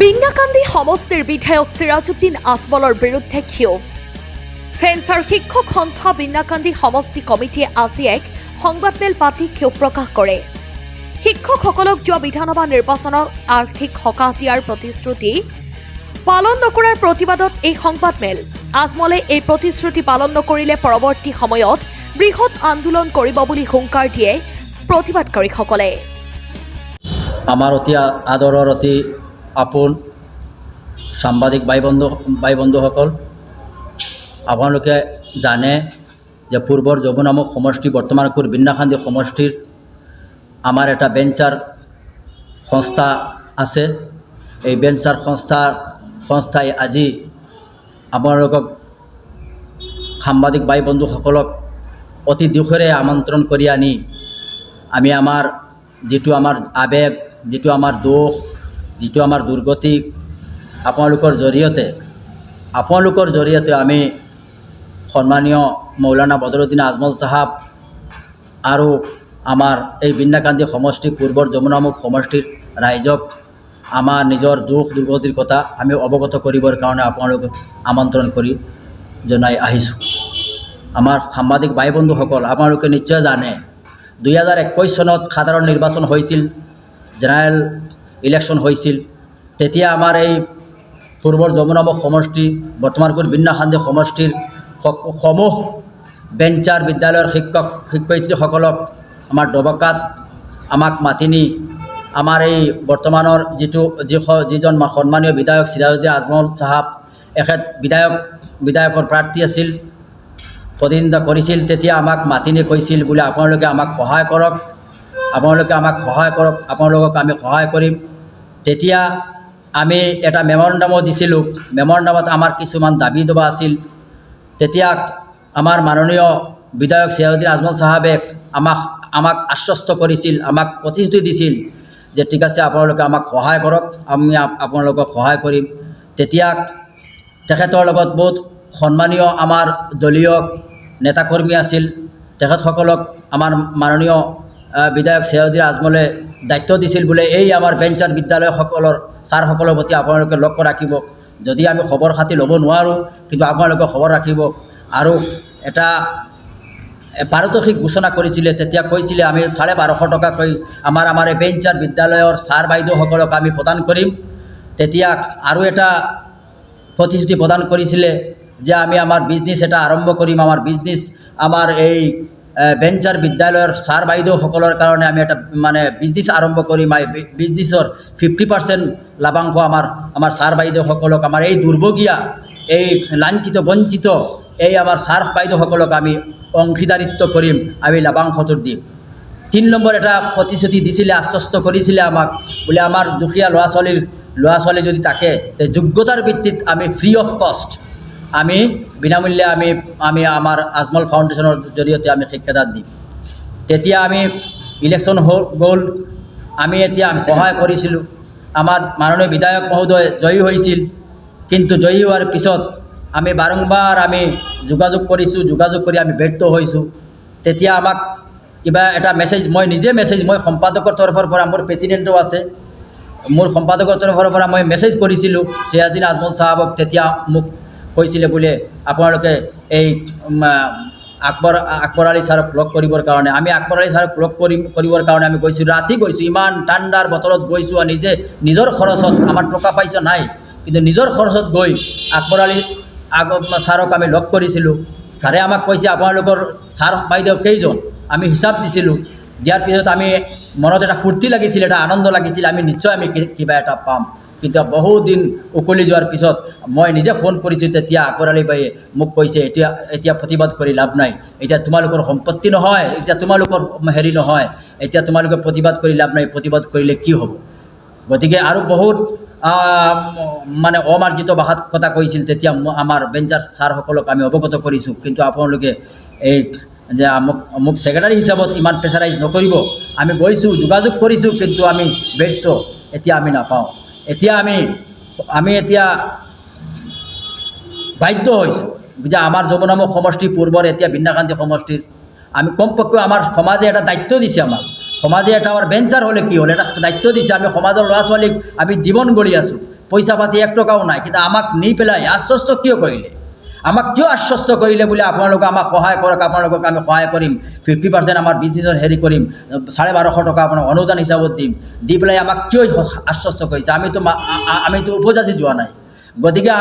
বিন্নাকান্দি সমষ্টিৰ বিধায়ক চিৰাজউদ্দিন আজমলৰ বিৰুদ্ধে ক্ষোভ। ফেন্সাৰ শিক্ষক সন্থা বিন্নাকান্দি সমষ্টি কমিটিয়ে আজি এক সংবাদমেল পাতি ক্ষোভ প্ৰকাশ কৰে। শিক্ষকসকলক যোৱা বিধানসভা নিৰ্বাচনত আৰ্থিক সকাহ দিয়াৰ প্ৰতিশ্ৰুতি পালন নকৰাৰ প্ৰতিবাদত এই সংবাদমেল। আজমলে এই প্ৰতিশ্ৰুতি পালন নকৰিলে পৰৱৰ্তী সময়ত বৃহৎ আন্দোলন কৰিব বুলি হুংকাৰ দিয়ে প্ৰতিবাদকাৰীসকলে। আমাৰ অতি আদৰৰ অতি আপোন সাংবাদিক ভাই বন্ধুসকল, আপোনালোকে জানে যে পূৰ্বৰ যমুনামুখ সমষ্টি বৰ্তমান বিন্নাকান্দি সমষ্টিৰ আমাৰ এটা বেঞ্চাৰ সংস্থা আছে। এই বেঞ্চাৰ সংস্থাই আজি আপোনালোকক সাংবাদিক ভাই বন্ধুসকলক অতি দুখেৰে আমন্ত্ৰণ কৰি আনি আমি আমাৰ যিটো আমাৰ আবেগ, যিটো আমাৰ দুখ, যিটো আমাৰ দুৰ্গতি আপোনালোকৰ জৰিয়তে আমি সন্মানীয় মৌলানা বদৰুদ্দিন আজমল চাহাব আৰু আমাৰ এই বিন্নাকান্দি সমষ্টি পূৰ্বৰ যমুনামুখ সমষ্টিৰ ৰাইজক আমাৰ নিজৰ দুখ দুৰ্গতিৰ কথা আমি অৱগত কৰিবৰ কাৰণে আপোনালোকক আমন্ত্ৰণ কৰি জনাই আহিছোঁ। আমাৰ সাংবাদিক ভাই বন্ধুসকল, আপোনালোকে নিশ্চয় জানে 2021 চনত সাধাৰণ নিৰ্বাচন হৈছিল, জেনেৰেল ইলেকশ্যন হৈছিল। তেতিয়া আমাৰ এই পূৰ্বৰ যমুনামুখ সমষ্টি বৰ্তমান বিন্নাকান্দি সমষ্টিৰ সমূহ বেঞ্চাৰ বিদ্যালয়ৰ শিক্ষয়িত্ৰীসকলক আমাৰ দবকাত আমাক মাতি নি আমাৰ এই বৰ্তমানৰ যিজন সন্মানীয় বিধায়ক চিৰাজউদ্দিন আজমল চাহাব এখেত বিধায়কৰ প্ৰাৰ্থী আছিল, প্ৰতিদ্বন্দ্বিতা কৰিছিল। তেতিয়া আমাক মাতি নি কৈছিল বোলে আপোনালোকে আমাক সহায় কৰক, আপোনালোকক আমি সহায় কৰিম। তেতিয়া আমি এটা মেমৰেণ্ডামো দিছিলোঁ। মেমৰেণ্ডামত আমাৰ কিছুমান দাবী দবা আছিল। তেতিয়া আমাৰ মাননীয় বিধায়ক চিৰাজউদ্দিন আজমল চাহাবে আমাক আশ্বস্ত কৰিছিল, আমাক প্ৰতিশ্ৰুতি দিছিল যে ঠিক আছে আপোনালোকে আমাক সহায় কৰক, আমি আপোনালোকক সহায় কৰিম। তেতিয়া তেখেতৰ লগত বহুত সন্মানীয় আমাৰ দলীয় নেতাকৰ্মী আছিল। তেখেতসকলক আমাৰ মাননীয় বিধায়ক চিৰাজউদ্দিন আজমলে দায়িত্ব দিছিল বোলে এই আমাৰ বেঞ্চাৰ বিদ্যালয়সকলৰ ছাৰসকলৰ প্ৰতি আপোনালোকে লক্ষ্য ৰাখিব। যদি আমি খবৰ খাতি ল'ব নোৱাৰোঁ, কিন্তু আপোনালোকে খবৰ ৰাখিব। আৰু এটা পাৰিতোষিক ঘোষণা কৰিছিলে। তেতিয়া কৈছিলে আমি 1250 টকাকৈ আমাৰ এই বেঞ্চাৰ বিদ্যালয়ৰ ছাৰ বাইদেউসকলক আমি প্ৰদান কৰিম। তেতিয়া আৰু এটা প্ৰতিশ্ৰুতি প্ৰদান কৰিছিলে যে আমি আমাৰ বিজনেছ এটা আৰম্ভ কৰিম। আমাৰ এই বেঞ্চাৰ বিদ্যালয়ৰ ছাৰ বাইদেউসকলৰ কাৰণে আমি এটা বিজনেছ আৰম্ভ কৰিম। এই বিজনেছৰ 50% লাভাংশ আমাৰ ছাৰ বাইদেউসকলক, আমাৰ এই দুৰ্ভগীয়া, এই লাঞ্ছিত বঞ্চিত এই আমাৰ ছাৰ বাইদেউসকলক আমি অংশীদাৰিত্ব কৰিম, আমি লাভাংশটো দিম। 3 নম্বৰ এটা প্ৰতিশ্ৰুতি দিছিলে, আশ্বস্ত কৰিছিলে আমাক বোলে আমাৰ দুখীয়া ল'ৰা ছোৱালী যদি থাকে যোগ্যতাৰ ভিত্তিত আমি ফ্ৰী অফ কষ্ট আমি বিনামূল্যে আমি আমাৰ আজমল ফাউণ্ডেশ্যনৰ জৰিয়তে আমি শিক্ষাদান দিম। তেতিয়া আমি ইলেকশ্যন গ'ল, আমি এতিয়া সহায় কৰিছিলোঁ। আমাৰ মাননীয় বিধায়ক মহোদয় জয়ী হৈছিল, কিন্তু জয়ী হোৱাৰ পিছত আমি বাৰম্বাৰ যোগাযোগ কৰি আমি ব্যৰ্থ হৈছোঁ। তেতিয়া আমাক কিবা এটা মেছেজ, মই সম্পাদকৰ তৰফৰ পৰা, মোৰ প্ৰেচিডেণ্টো আছে, মোৰ সম্পাদকৰ তৰফৰ পৰা মই মেছেজ কৰিছিলোঁ চিৰাজউদ্দিন আজমল চাহাবক। তেতিয়া মোক কৈছিলে বোলে আপোনালোকে এই আকবৰ আলী ছাৰক লগ কৰিবৰ কাৰণে। আমি আকবৰ আলী ছাৰক লগ কৰিবৰ কাৰণে আমি গৈছোঁ, ৰাতি গৈছোঁ, ইমান ঠাণ্ডাৰ বতৰত গৈছোঁ। নিজৰ খৰচত, আমাৰ টকা পইচা নাই, কিন্তু নিজৰ খৰচত গৈ আকবৰ আলী ছাৰক আমি লগ কৰিছিলোঁ। ছাৰে আমাক কৈছে আপোনালোকৰ ছাৰ বাইদেউ কেইজন, আমি হিচাপ দিছিলোঁ। দিয়াৰ পিছত আমি মনত এটা ফূৰ্তি লাগিছিল, এটা আনন্দ লাগিছিল, আমি নিশ্চয় কিবা এটা পাম। কিন্তু বহুত দিন উকলি যোৱাৰ পিছত মই নিজে ফোন কৰিছোঁ। তেতিয়া আকবৰ আলী বাইয়ে মোক কৈছে এতিয়া প্ৰতিবাদ কৰি লাভ নাই, এতিয়া তোমালোকৰ সম্পত্তি নহয়, এতিয়া তোমালোকৰ নহয়, এতিয়া তোমালোকে প্ৰতিবাদ কৰি লাভ নাই, প্ৰতিবাদ কৰিলে কি হ'ব। গতিকে আৰু বহুত অমাৰ্জিত ভাষাত কথা কৈছিল। তেতিয়া আমাৰ বেঞ্চাৰ ছাৰসকলক আমি অৱগত কৰিছোঁ, কিন্তু আপোনালোকে এই যে মোক ছেক্ৰেটাৰী হিচাপত ইমান প্ৰেছাৰাইজ নকৰিব। আমি গৈছোঁ, যোগাযোগ কৰিছোঁ, কিন্তু আমি ব্যৰ্থ। এতিয়া আমি নাপাওঁ। এতিয়া আমি বাধ্য হৈছোঁ যে আমাৰ যমুনামুখ সমষ্টি পূৰ্বৰ এতিয়া বিন্নাকান্দি সমষ্টিৰ আমি কমপক্ষে আমাৰ সমাজে এটা দায়িত্ব দিছে আমাক সমাজে এটা আমাৰ ভেঞ্চাৰ হলে কি হলে এটা দায়িত্ব দিছে আমি সমাজেৰ ল'ৰা ছোৱালীক আমি জীবন গড়ি আছোঁ পইচা পাতি 1 টকাও নাই কিন্তু আমাক নি পেলাই আশ্বস্ত কিয় কৰিলে আমাক কিয় আশ্বস্ত কৰিলে বোলে আপোনালোকে আমাক সহায় কৰক আপোনালোকক আমি সহায় কৰিম 50% আমাৰ বিজনেছৰ হেৰি কৰিম 1250 টকা আপোনাক অনুদান হিচাপত দিম দি পেলাই আমাক কিয় আশ্বস্ত কৰিছে আমিতো উপজাতি যোৱা নাই গতিকে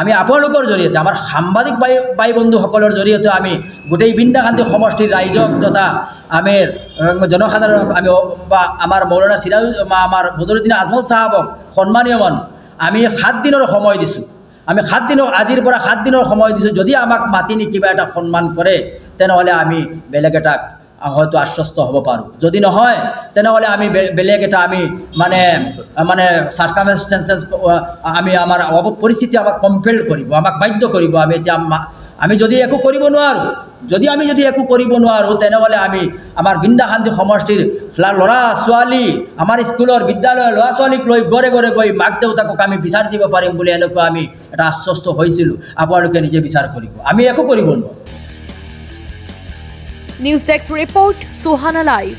আমি আপোনালোকৰ জৰিয়তে আমাৰ সাংবাদিক বাই বন্ধুসকলৰ জৰিয়তে আমি গোটেই বিন্দাকান্দি সমষ্টিৰ ৰাইজক তথা আমি জনসাধাৰণক আমি বা আমাৰ মৌলানা চিৰাজ আমাৰ বদৰুদ্দিন আজমল চাহাবক সন্মানীয় মানুহ আমি 7 দিনৰ সময় দিছোঁ আমি 7 দিনৰ আজিৰ পৰা 7 দিনৰ সময় দিছোঁ যদি আমাক মাতি নি কিবা এটা সন্মান কৰে তেনেহ'লে আমি বেলেগ এটা হয়তো আশ্বস্ত হ'ব পাৰোঁ যদি নহয় তেনেহ'লে আমি বেলেগ এটা আমি মানে সাৰ্কামস্টেন্সেস আমি আমাৰ পৰিস্থিতি আমাক কম্পেল কৰিব আমাক বাধ্য কৰিব আমি যদি একো কৰিব নোৱাৰোঁ যদি একো কৰিব নোৱাৰোঁ তেনেহ'লে আমি আমাৰ বিন্দাকান্দি সমষ্টিৰ ল'ৰা ছোৱালী আমাৰ স্কুলৰ বিদ্যালয়ৰ ল'ৰা ছোৱালীক লৈ ঘৰে ঘৰে গৈ মাক দেউতাকক আমি বিচাৰ দিব পাৰিম বুলি এনেকুৱা আমি এটা আশ্বস্ত হৈছিলোঁ আপোনালোকে নিজে বিচাৰ কৰিব আমি একো কৰিব নোৱাৰোঁ news desk report Suhana live.